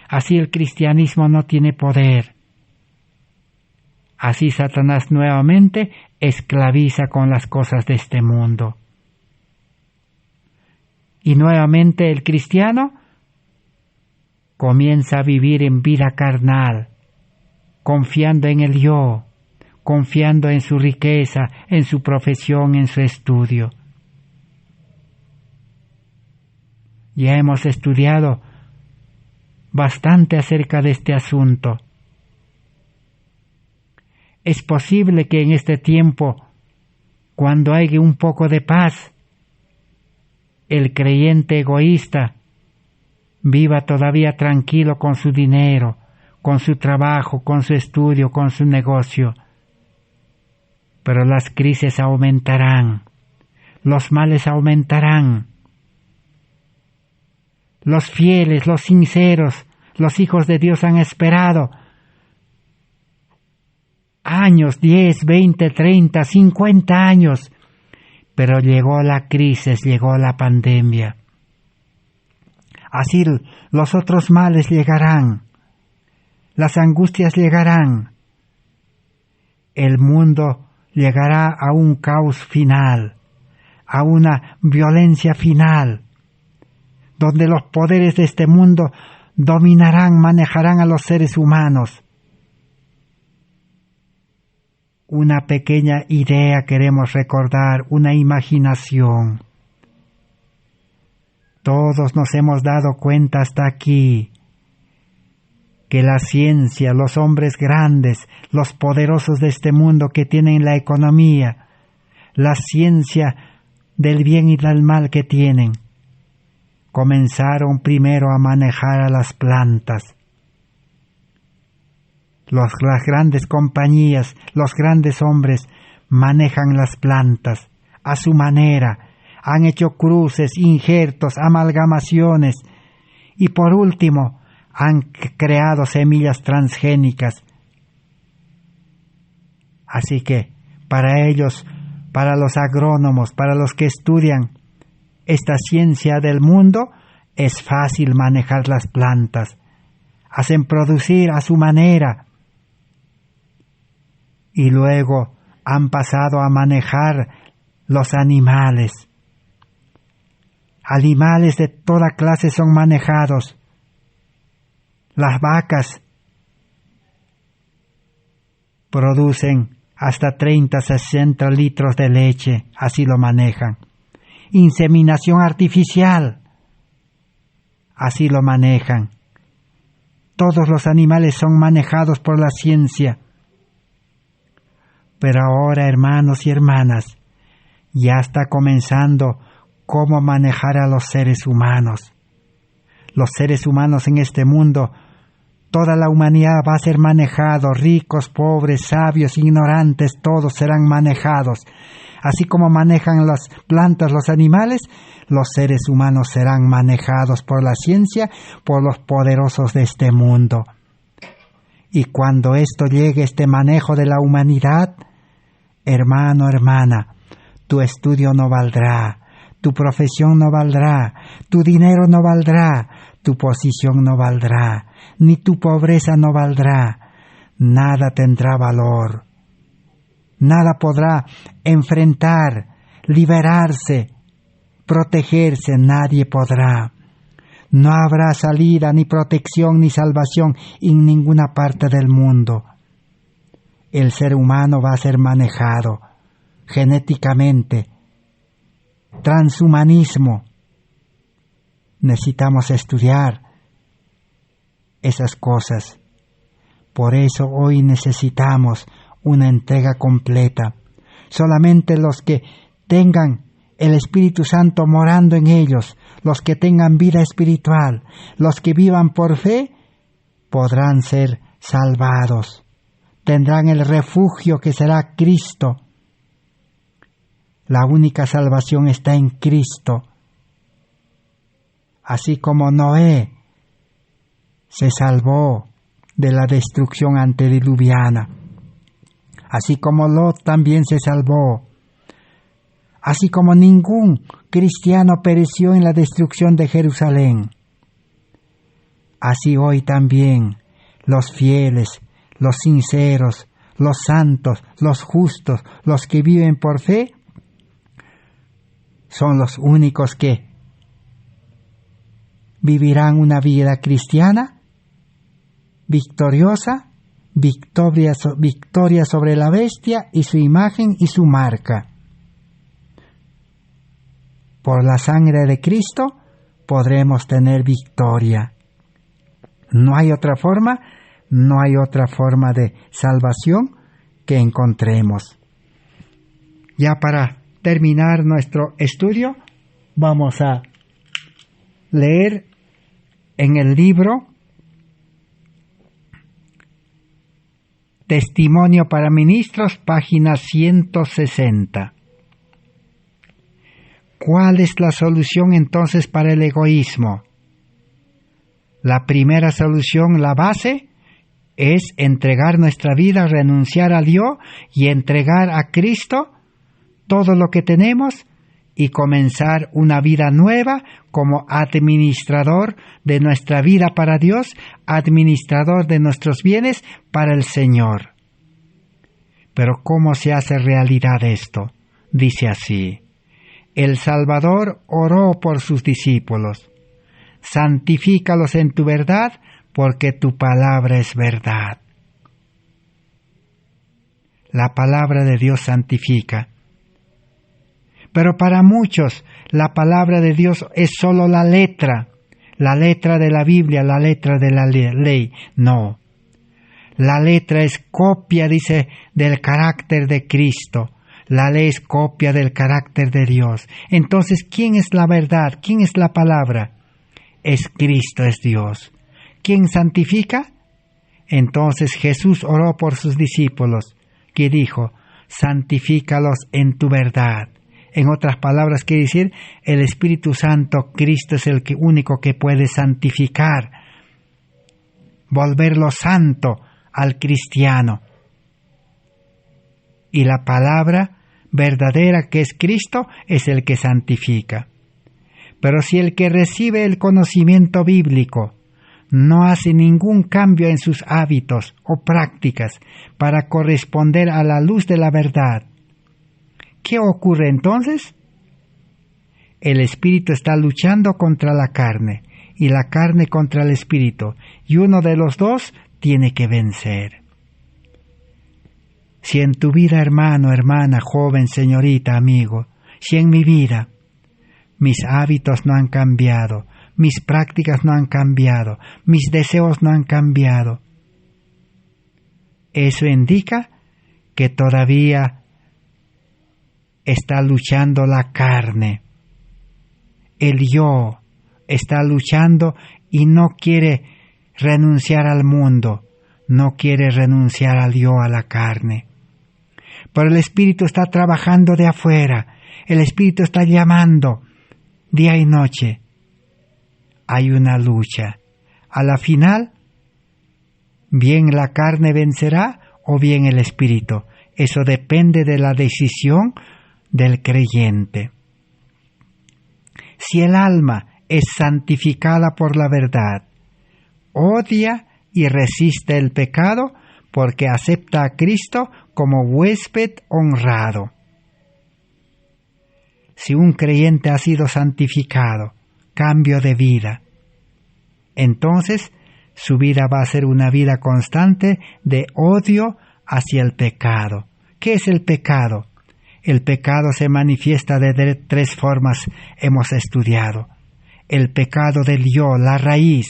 así el cristianismo no tiene poder. Así Satanás nuevamente esclaviza con las cosas de este mundo. Y nuevamente el cristiano comienza a vivir en vida carnal, confiando en el yo, confiando en su riqueza, en su profesión, en su estudio. Ya hemos estudiado bastante acerca de este asunto. Es posible que en este tiempo, cuando haya un poco de paz, el creyente egoísta viva todavía tranquilo con su dinero, con su trabajo, con su estudio, con su negocio. Pero las crisis aumentarán, los males aumentarán. Los fieles, los sinceros, los hijos de Dios han esperado años, 10, 20, 30, 50 años, pero llegó la crisis, llegó la pandemia. Así los otros males llegarán, las angustias llegarán, el mundo llegará a un caos final, a una violencia final, donde los poderes de este mundo dominarán, manejarán a los seres humanos. Una pequeña idea queremos recordar, una imaginación. Todos nos hemos dado cuenta hasta aquí que la ciencia, los hombres grandes, los poderosos de este mundo que tienen la economía, la ciencia del bien y del mal que tienen, comenzaron primero a manejar a las plantas. Las grandes compañías, los grandes hombres manejan las plantas a su manera, han hecho cruces, injertos, amalgamaciones y por último han creado semillas transgénicas. Así que para ellos, para los agrónomos, para los que estudian esta ciencia del mundo, es fácil manejar las plantas. Hacen producir a su manera. Y luego han pasado a manejar los animales. Animales de toda clase son manejados. Las vacas producen hasta 30, 60 litros de leche, así lo manejan. Inseminación artificial, así lo manejan. Todos los animales son manejados por la ciencia. Pero ahora, hermanos y hermanas, ya está comenzando cómo manejar a los seres humanos. Los seres humanos en este mundo, toda la humanidad va a ser manejado, ricos, pobres, sabios, ignorantes, todos serán manejados. Así como manejan las plantas, los animales, los seres humanos serán manejados por la ciencia, por los poderosos de este mundo. Y cuando esto llegue, este manejo de la humanidad, hermano, hermana, tu estudio no valdrá, tu profesión no valdrá, tu dinero no valdrá, tu posición no valdrá, ni tu pobreza no valdrá, nada tendrá valor. Nada podrá enfrentar, liberarse, protegerse, nadie podrá. No habrá salida, ni protección, ni salvación en ninguna parte del mundo. El ser humano va a ser manejado genéticamente. Transhumanismo. Necesitamos estudiar esas cosas. Por eso hoy necesitamos una entrega completa. Solamente los que tengan el Espíritu Santo morando en ellos, los que tengan vida espiritual, los que vivan por fe, podrán ser salvados. Tendrán el refugio que será Cristo. La única salvación está en Cristo. Así como Noé se salvó de la destrucción antediluviana, así como Lot también se salvó, así como ningún cristiano pereció en la destrucción de Jerusalén, así hoy también los fieles, los sinceros, los santos, los justos, los que viven por fe, son los únicos que vivirán una vida cristiana victoriosa, victoria sobre la bestia y su imagen y su marca. Por la sangre de Cristo podremos tener victoria. No hay otra forma de salvación que encontremos. Ya para terminar nuestro estudio, vamos a leer en el libro Testimonio para Ministros, página 160. ¿Cuál es la solución entonces para el egoísmo? La primera solución, la base, es entregar nuestra vida, renunciar a Dios y entregar a Cristo todo lo que tenemos y comenzar una vida nueva como administrador de nuestra vida para Dios, administrador de nuestros bienes para el Señor. Pero ¿cómo se hace realidad esto? Dice así: el Salvador oró por sus discípulos. Santifícalos en tu verdad, porque tu palabra es verdad. La palabra de Dios santifica. Pero para muchos la palabra de Dios es solo la letra de la Biblia, la letra de la ley. No. La letra es copia, dice, del carácter de Cristo. La ley es copia del carácter de Dios. Entonces, ¿quién es la verdad? ¿Quién es la palabra? Es Cristo, es Dios. ¿Quién santifica? Entonces Jesús oró por sus discípulos, que dijo: santifícalos en tu verdad. En otras palabras, quiere decir, el Espíritu Santo, Cristo, es el único que puede santificar, volverlo santo al cristiano. Y la palabra verdadera, que es Cristo, es el que santifica. Pero si el que recibe el conocimiento bíblico no hace ningún cambio en sus hábitos o prácticas para corresponder a la luz de la verdad, ¿qué ocurre entonces? El espíritu está luchando contra la carne y la carne contra el espíritu, y uno de los dos tiene que vencer. Si en tu vida, hermano, hermana, joven, señorita, amigo, si en mi vida mis hábitos no han cambiado, mis prácticas no han cambiado, mis deseos no han cambiado, eso indica que todavía está luchando la carne. El yo está luchando y no quiere renunciar al mundo, no quiere renunciar al yo, a la carne. Pero el Espíritu está trabajando de afuera, el Espíritu está llamando día y noche. Hay una lucha. A la final, bien la carne vencerá o bien el Espíritu. Eso depende de la decisión del creyente. Si el alma es santificada por la verdad, odia y resiste el pecado porque acepta a Cristo como huésped honrado. Si un creyente ha sido santificado, cambio de vida, entonces su vida va a ser una vida constante de odio hacia el pecado. ¿Qué es el pecado? El pecado se manifiesta de tres formas, hemos estudiado. El pecado del yo, la raíz.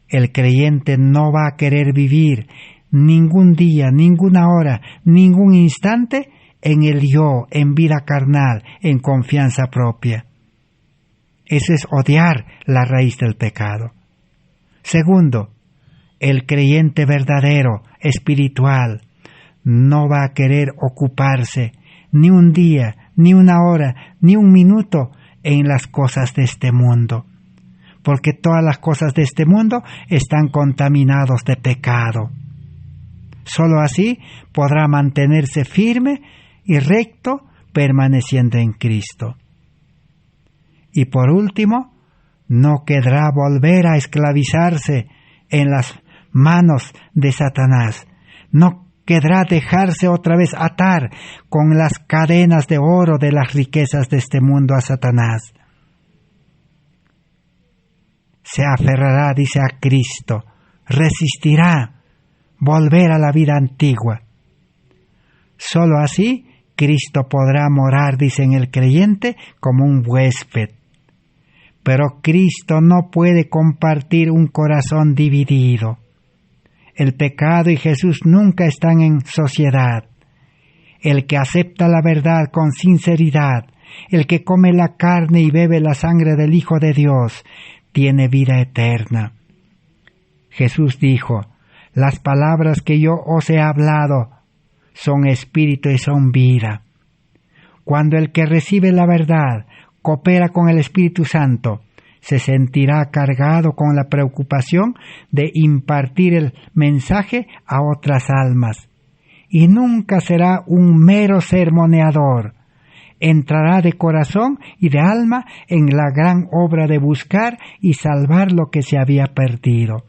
El creyente no va a querer vivir ningún día, ninguna hora, ningún instante en el yo, en vida carnal, en confianza propia. Eso es odiar la raíz del pecado. Segundo, el creyente verdadero, espiritual, no va a querer ocuparse ni un día, ni una hora, ni un minuto en las cosas de este mundo, porque todas las cosas de este mundo están contaminados de pecado. Solo así podrá mantenerse firme y recto, permaneciendo en Cristo. Y por último, no querrá volver a esclavizarse en las manos de Satanás. No querrá dejarse otra vez atar con las cadenas de oro de las riquezas de este mundo a Satanás. Se aferrará, dice, a Cristo, resistirá volver a la vida antigua. Solo así Cristo podrá morar, dice, en el creyente como un huésped. Pero Cristo no puede compartir un corazón dividido. El pecado y Jesús nunca están en sociedad. El que acepta la verdad con sinceridad, el que come la carne y bebe la sangre del Hijo de Dios, tiene vida eterna. Jesús dijo: las palabras que yo os he hablado son espíritu y son vida. Cuando el que recibe la verdad coopera con el Espíritu Santo, se sentirá cargado con la preocupación de impartir el mensaje a otras almas, y nunca será un mero sermoneador. Entrará de corazón y de alma en la gran obra de buscar y salvar lo que se había perdido.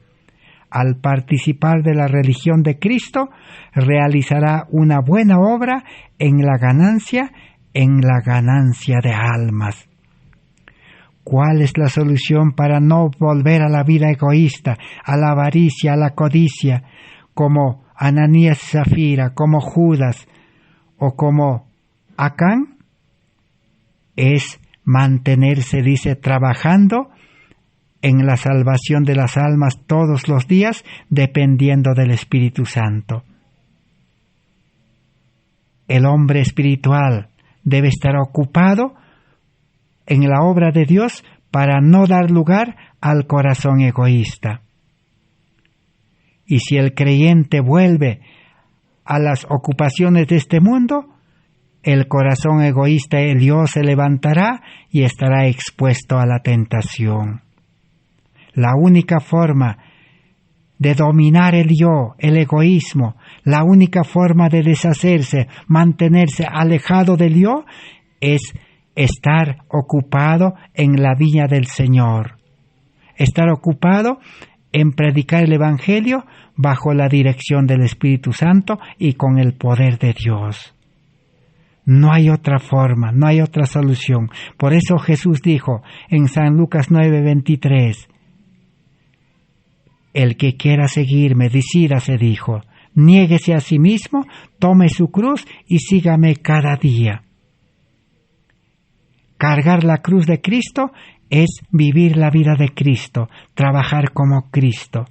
Al participar de la religión de Cristo, realizará una buena obra en la ganancia de almas. ¿Cuál es la solución para no volver a la vida egoísta, a la avaricia, a la codicia, como Ananías y Zafira, como Judas o como Acán? Es mantenerse, dice, trabajando en la salvación de las almas todos los días, dependiendo del Espíritu Santo. El hombre espiritual debe estar ocupado en la obra de Dios para no dar lugar al corazón egoísta. Y si el creyente vuelve a las ocupaciones de este mundo, el corazón egoísta, el yo, se levantará y estará expuesto a la tentación. La única forma de dominar el yo, el egoísmo, la única forma de deshacerse, mantenerse alejado del yo, es estar ocupado en la viña del Señor. Estar ocupado en predicar el Evangelio bajo la dirección del Espíritu Santo y con el poder de Dios. No hay otra forma, no hay otra solución. Por eso Jesús dijo en San Lucas 9:23, el que quiera seguirme, decídase, dijo, niéguese a sí mismo, tome su cruz y sígame cada día. Cargar la cruz de Cristo es vivir la vida de Cristo, trabajar como Cristo.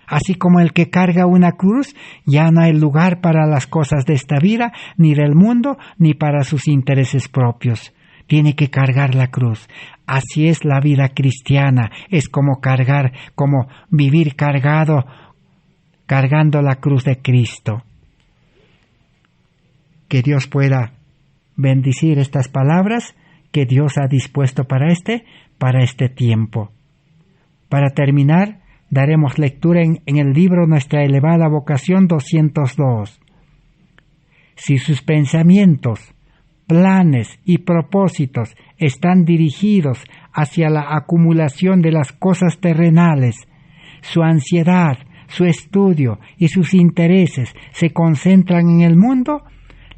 Así como el que carga una cruz, ya no hay lugar para las cosas de esta vida, ni del mundo, ni para sus intereses propios. Tiene que cargar la cruz. Así es la vida cristiana, es como vivir cargando la cruz de Cristo. Que Dios pueda bendecir estas palabras que Dios ha dispuesto para este tiempo. Para terminar, daremos lectura en el libro Nuestra Elevada Vocación 202. Si sus pensamientos, planes y propósitos están dirigidos hacia la acumulación de las cosas terrenales, su ansiedad, su estudio y sus intereses se concentran en el mundo,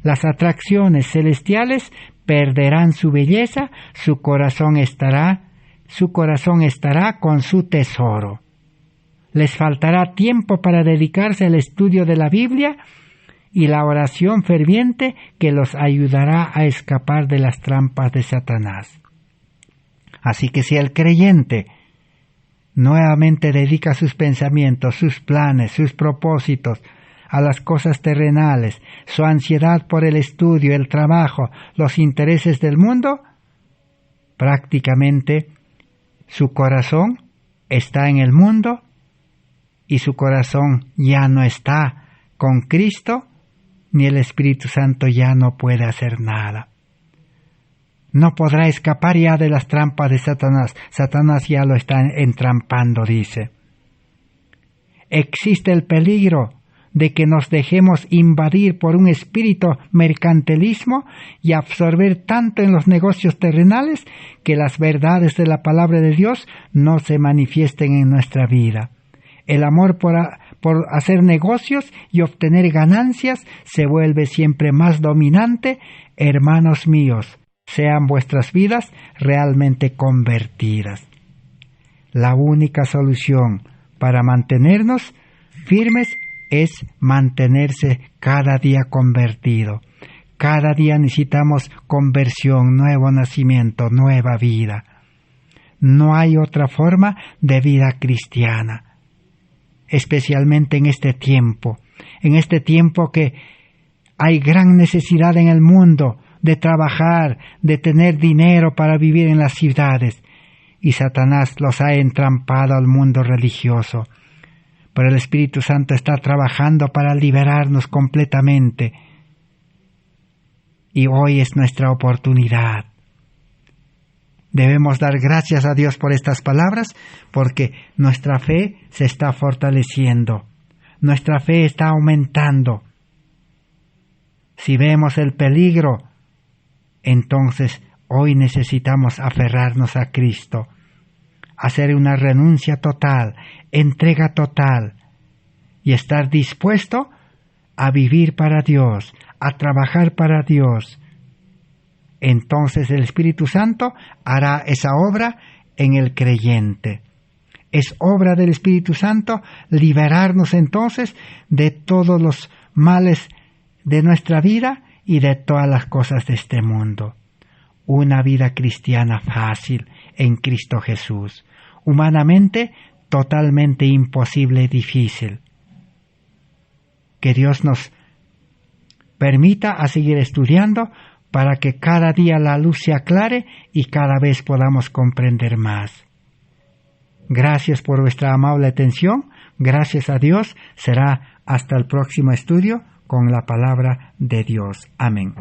las atracciones celestiales perderán su belleza, su corazón estará con su tesoro. Les faltará tiempo para dedicarse al estudio de la Biblia y la oración ferviente que los ayudará a escapar de las trampas de Satanás. Así que si el creyente nuevamente dedica sus pensamientos, sus planes, sus propósitos a las cosas terrenales, su ansiedad por el estudio, el trabajo, los intereses del mundo, prácticamente su corazón está en el mundo y su corazón ya no está con Cristo, ni el Espíritu Santo ya no puede hacer nada. No podrá escapar ya de las trampas de Satanás. Satanás ya lo está entrampando, dice. Existe el peligro de que nos dejemos invadir por un espíritu mercantilismo y absorber tanto en los negocios terrenales que las verdades de la palabra de Dios no se manifiesten en nuestra vida. El amor por hacer negocios y obtener ganancias se vuelve siempre más dominante. Hermanos míos, sean vuestras vidas realmente convertidas. La única solución para mantenernos firmes es mantenerse cada día convertido. Cada día necesitamos conversión, nuevo nacimiento, nueva vida. No hay otra forma de vida cristiana. Especialmente en este tiempo que hay gran necesidad en el mundo de trabajar, de tener dinero para vivir en las ciudades, y Satanás los ha entrampado al mundo religioso. Pero el Espíritu Santo está trabajando para liberarnos completamente, y hoy es nuestra oportunidad. Debemos dar gracias a Dios por estas palabras, porque nuestra fe se está fortaleciendo, nuestra fe está aumentando. Si vemos el peligro, entonces hoy necesitamos aferrarnos a Cristo, hacer una renuncia total, entrega total, y estar dispuesto a vivir para Dios, a trabajar para Dios. Entonces el Espíritu Santo hará esa obra en el creyente. Es obra del Espíritu Santo liberarnos entonces de todos los males de nuestra vida y de todas las cosas de este mundo. Una vida cristiana fácil en Cristo Jesús. Humanamente totalmente imposible y difícil. Que Dios nos permita a seguir estudiando para que cada día la luz se aclare y cada vez podamos comprender más. Gracias por vuestra amable atención. Gracias a Dios. Será hasta el próximo estudio con la palabra de Dios. Amén.